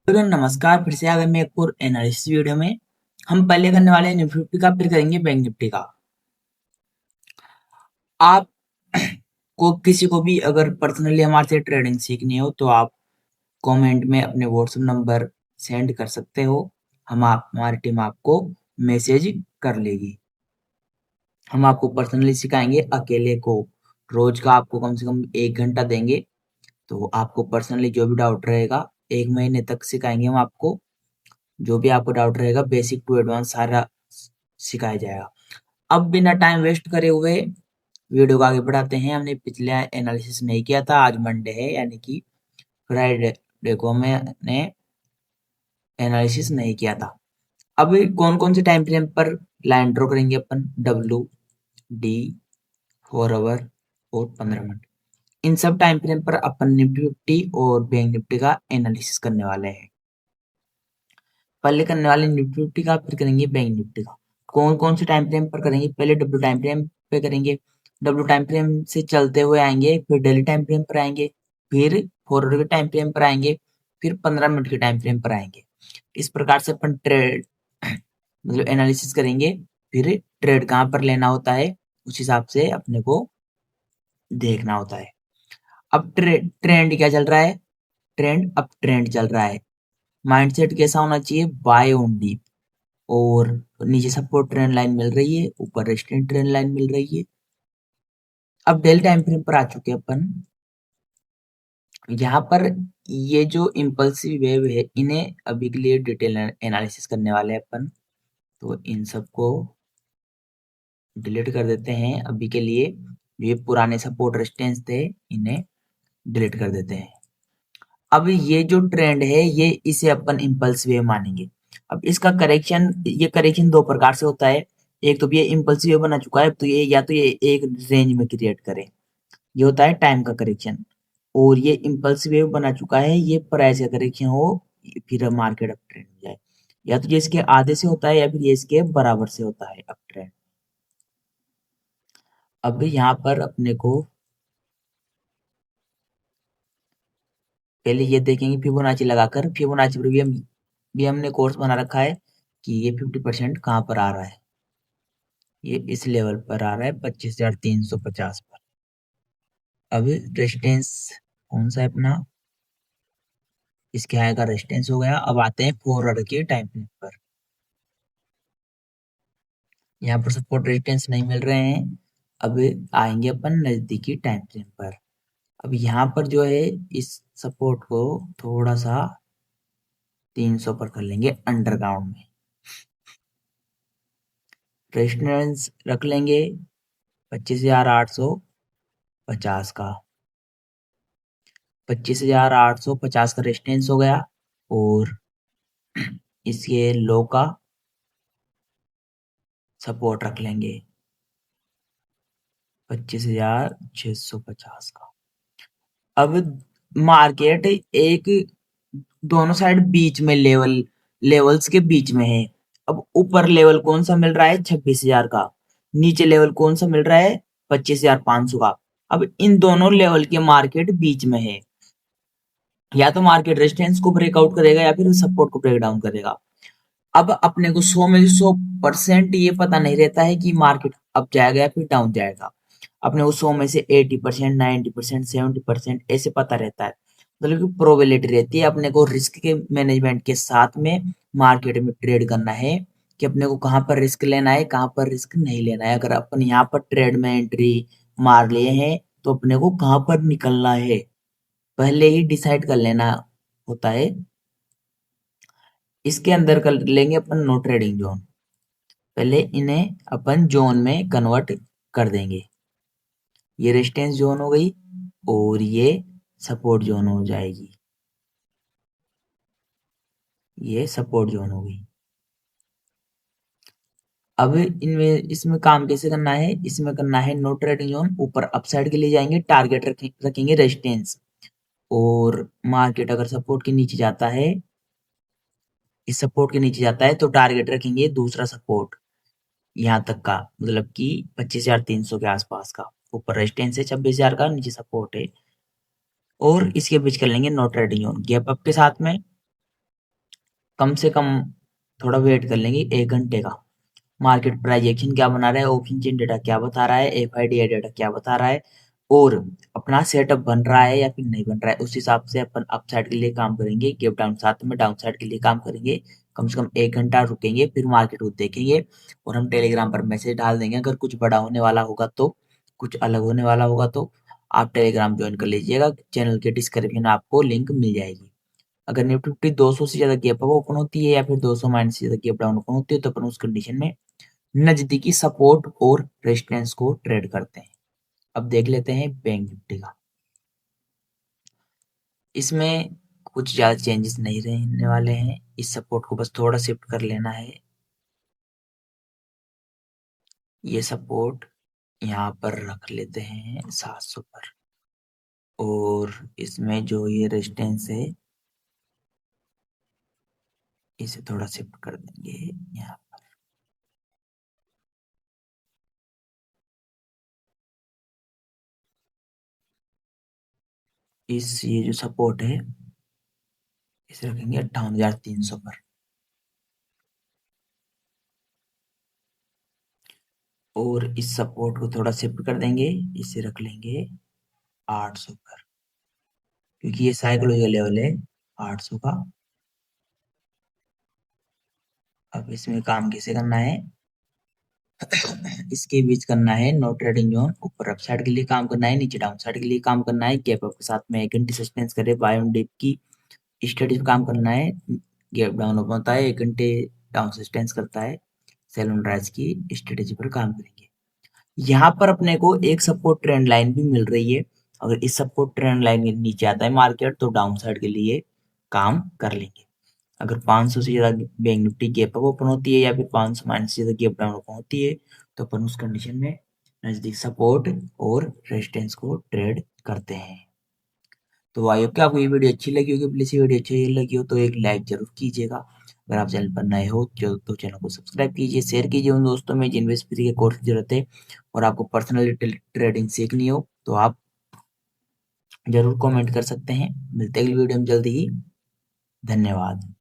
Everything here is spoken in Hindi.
तो नमस्कार, फिर से आ गए मैं एक और एनालिसिस वीडियो में। हम पहले करने वाले हैं निफ्टी 50 का, फिर करेंगे बैंक निफ्टी का। आप को किसी को भी अगर पर्सनली हमारे से ट्रेडिंग सीखनी हो तो आप कमेंट में अपने व्हाट्सएप नंबर सेंड कर सकते हो। हमारी टीम आपको मैसेज कर लेगी। हम आपको पर्सनली सिखाएंगे अकेले को। रोज का आपको कम से कम 1 घंटा देंगे। तो आपको पर्सनली जो भी डाउट रहेगा 1 महीने तक सिखाएंगे हम आपको। जो भी आपको डाउट रहेगा बेसिक टू एडवांस सारा सिखाया जाएगा। अब बिना टाइम वेस्ट करे हुए वीडियो को आगे बढ़ाते हैं। हमने पिछले एनालिसिस नहीं किया था, आज मंडे है यानी कि फ्राइडे को मैंने एनालिसिस नहीं किया था। अब कौन कौन से टाइम फ्रेम पर लाइन ड्रॉ करेंगे अपन, डब्ल्यू, डी, 4 आवर और 15 मिनट। इन सब टाइम फ्रेम पर अपन निफ्टी 50 और बैंक निफ्टी का एनालिसिस करने वाले हैं। पहले करने वाले निफ्टी 50 का, फिर करेंगे बैंक निफ्टी का। कौन कौन से टाइम फ्रेम पर करेंगे, पहले डब्ल्यू टाइम फ्रेम पे करेंगे। डब्ल्यू टाइम फ्रेम से चलते हुए आएंगे, फिर डेली टाइम फ्रेम पर आएंगे, फिर 4 आवर के टाइम फ्रेम पर आएंगे, फिर 15 मिनट के टाइम फ्रेम पर आएंगे। इस प्रकार से अपन ट्रेड मतलब एनालिसिस करेंगे। फिर ट्रेड कहाँ पर लेना होता है उस हिसाब से अपने को देखना होता है। अब ट्रेंड क्या चल रहा है, ट्रेंड अप ट्रेंड चल रहा है। माइंडसेट कैसा होना चाहिए, बाय ओनली। और नीचे सपोर्ट ट्रेंड लाइन मिल रही है, ऊपर रेजिस्टेंस ट्रेंड लाइन मिल रही है। अब डेली टाइम फ्रेम पर आ चुके हैं अपन। यहाँ पर ये जो इम्पल्सिव वेव है इन्हें अभी के लिए डिटेल एनालिसिस करने वाले हैं अपन। तो इन सबको डिलीट कर देते हैं अभी के लिए। ये पुराने सपोर्ट रेजिस्टेंस थे, इन्हें डिलीट कर देते हैं। अब ये जो ट्रेंड है ये इसे अपन इम्पल्स वेव मानेंगे। अब इसका करेक्शन, ये करेक्शन दो प्रकार से होता है। एक तो ये इम्पल्स वेव बना चुका है तो ये या तो ये एक रेंज में क्रिएट करे, ये होता है टाइम का करेक्शन। और ये इम्पल्स वेव बना चुका है, ये प्राइस का करेक्शन हो, फिर मार्केट अप ट्रेंड हो जाए। या तो ये इसके आधे से होता है या फिर ये इसके बराबर से होता है अप ट्रेंड। अब यहाँ पर अपने को पहले ये देखेंगे फिबोनाची लगाकर। फिबोनाची पर भी हमने कोर्स बना रखा है कि ये 50% कहाँ पर आ रहा है। ये इस लेवल पर आ रहा है 25,350 पर। अब रेजिस्टेंस कौन सा है अपना, इसके आएगा रेजिस्टेंस हो गया। अब आते हैं 4 आवर के टाइम फ्रेम पर। यहाँ पर सपोर्ट रेजिस्टेंस नहीं मिल रहे हैं। अब आएंगे अपन नजदीकी टाइम फ्रेम पर। अब यहाँ पर जो है इस सपोर्ट को थोड़ा सा 300 पर कर लेंगे अंडरग्राउंड में। रेजिस्टेंस रख लेंगे 25,850 का। 25,850 का रेजिस्टेंस हो गया। और इसके लो का सपोर्ट रख लेंगे 25,650 का। अब मार्केट एक दोनों साइड बीच में लेवल्स के बीच में है। अब ऊपर लेवल कौन सा मिल रहा है, 26,000 का। नीचे लेवल कौन सा मिल रहा है, 25,500 का। अब इन दोनों लेवल के मार्केट बीच में है। या तो मार्केट रेजिस्टेंस को ब्रेकआउट करेगा या फिर सपोर्ट को ब्रेक डाउन करेगा। अब अपने को 100 में से 100% ये पता नहीं रहता है कि मार्केट अप जाएगा या फिर डाउन जाएगा। अपने को 100 में से 80%, 90%, 70% ऐसे पता रहता है। मतलब कि प्रोबेबिलिटी रहती है। अपने को रिस्क के मैनेजमेंट के साथ में मार्केट में ट्रेड करना है कि अपने को कहाँ पर रिस्क लेना है, कहाँ पर रिस्क नहीं लेना है। अगर अपन यहाँ पर ट्रेड में एंट्री मार लिए हैं तो अपने को कहाँ पर निकलना है पहले ही डिसाइड कर लेना होता है। इसके अंदर कर लेंगे अपन नो ट्रेडिंग जोन। पहले इन्हें अपन जोन में कन्वर्ट कर देंगे। ये रेजिस्टेंस जोन हो गई और ये सपोर्ट जोन हो जाएगी। ये सपोर्ट जोन हो गई। अब इनमें इसमें काम कैसे करना है, इसमें करना है नो ट्रेडिंग जोन। ऊपर अपसाइड के लिए जाएंगे, टारगेट रखेंगे रेजिस्टेंस। और मार्केट अगर सपोर्ट के नीचे जाता है, इस सपोर्ट के नीचे जाता है तो टारगेट रखेंगे दूसरा सपोर्ट यहाँ तक का, मतलब कि 25,300 के आसपास का। ऊपर रेजिस्टेंस है 26,000 का, नीचे सपोर्ट है। और इसके बीच कर लेंगे no trading zone gap up के साथ में। कम से कम थोड़ा वेट कर लेंगे 1 घंटे का। मार्केट प्राइस एक्शन क्या बना रहा है, ऑप्शन चेन डेटा क्या बता रहा है, एफआईडी डेटा क्या बता रहा है, और अपना सेटअप बन रहा है या फिर नहीं बन रहा है, उस हिसाब से अपन अप साइड के लिए काम करेंगे, गैप डाउन साथ में डाउन साइड के लिए काम करेंगे। कम से कम 1 घंटा रुकेंगे, फिर मार्केट को देखेंगे और हम टेलीग्राम पर मैसेज डाल देंगे। अगर कुछ बड़ा होने वाला होगा तो, कुछ अलग होने वाला होगा तो आप टेलीग्राम ज्वाइन कर लीजिएगा। चैनल के डिस्क्रिप्शन में आपको लिंक मिल जाएगी। अगर निफ्टी फिफ्टी 200 से ज्यादा गैप अप ओपन होती है या फिर 200 माइनस से ज्यादा गैप डाउन ओपन होती है तो अपन उस कंडीशन में नजदीकी सपोर्ट और रेजिस्टेंस को ट्रेड करते हैं। अब देख लेते हैं बैंक निफ्टी का। इसमें कुछ ज्यादा चेंजेस नहीं रहने वाले हैं, इस सपोर्ट को बस थोड़ा शिफ्ट कर लेना है। ये सपोर्ट यहाँ पर रख लेते हैं 700 पर, और इसमें जो ये रेजिस्टेंस है इसे थोड़ा शिफ्ट कर देंगे यहाँ। इस ये जो सपोर्ट है इसे रखेंगे 58,300 पर, और इस सपोर्ट को थोड़ा शिफ्ट कर देंगे, इसे रख लेंगे 800 पर, क्योंकि ये साइकोलॉजिकल लेवल है 800 का। अब इसमें काम कैसे करना है, इसके बीच करना है नो ट्रेडिंग जोन, ऊपर अप साइड के लिए काम करना है, नीचे डाउन साइड के लिए काम करना है। गैप अप के साथ में 1 घंटे सस्टेंस करे, बाय ऑन डिप की स्टडी पे काम करना है। गैप डाउन ओपन होता है 1 घंटे डाउन सस्टेंस करता है, सेल ऑन राइज की स्ट्रेटेजी पर काम करेंगे। यहाँ पर अपने को एक सपोर्ट ट्रेंड लाइन भी मिल रही है। अगर इस सपोर्ट ट्रेंड लाइन के नीचे आता है मार्केट तो डाउन साइड के लिए काम कर लेंगे। अगर 500 से ज्यादा bank Nifty gap up open होती है या फिर 500 माइनस से ज्यादा गैप डाउन ओपन होती है तो अपन उस कंडीशन में नजदीक सपोर्ट और रेजिस्टेंस को ट्रेड करते हैं। तो आई होप कि आपको ये वीडियो अच्छी लगी होगी। प्लीज ये वीडियो अच्छी लगी हो तो एक लाइक जरूर कीजिएगा। अगर आप चैनल पर नए हो तो चैनल को सब्सक्राइब कीजिए, शेयर कीजिए उन दोस्तों में जिन फ्री के कोर्स की जरूरत है और आपको पर्सनली ट्रेडिंग सीखनी हो तो आप जरूर कमेंट कर सकते हैं। मिलते हैं अगली वीडियो में जल्दी ही। धन्यवाद।